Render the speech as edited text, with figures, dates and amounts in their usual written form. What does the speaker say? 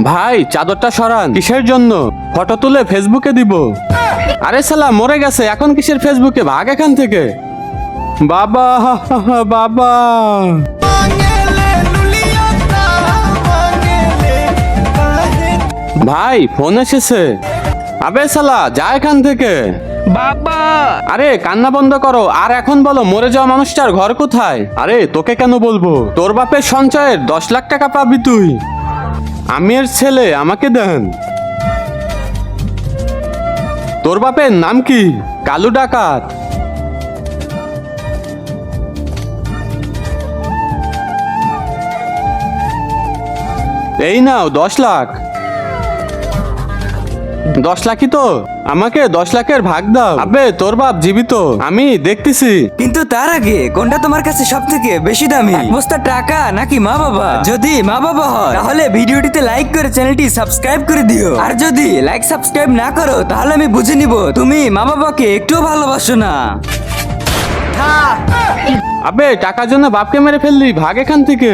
ভাই চাদরটা সরান। কিসের জন্য? ফটো তুলে ফেসবুকে দিব। আরে শালা মরে গেছে, এখন কিসের ফেসবুকে? ভাগ এখান থেকে। বাবা বাবা। ভাই ফোন এসেছে। আবে শালা যা এখান থেকে। বাবা আরে কান্না বন্ধ করো, আর এখন বলো মরে যাওয়া মানুষটার ঘর কোথায়? আরে তোকে কেন বলবো, তোর বাপের সঞ্চয়ের 10 লাখ টাকা পাবি তুই। আমি এর ছেলে, আমাকে দেন। তোর বাপের নাম কি? কালু ডাকাত। এই নাও 10 লাখ। 10 লাখই তো, আমাকে 10 লাখের ভাগ দাও। আবে তোর বাপ জীবিত, আমি দেখতেছি। কিন্তু তার আগে কোনটা তোমার কাছে সব থেকে বেশি দামি, এক বস্তা টাকা নাকি মা বাবা? যদি মা বাবা হয় তাহলে ভিডিওটিতে লাইক করে চ্যানেলটি সাবস্ক্রাইব করে দিও, আর যদি লাইক সাবস্ক্রাইব না করো তাহলে আমি বুঝে নিব তুমি মা বাবাকে একটুও ভালোবাসো না। আবে টাকার জন্য বাপকে মেরে ফেললি, ভাগ এখান থেকে।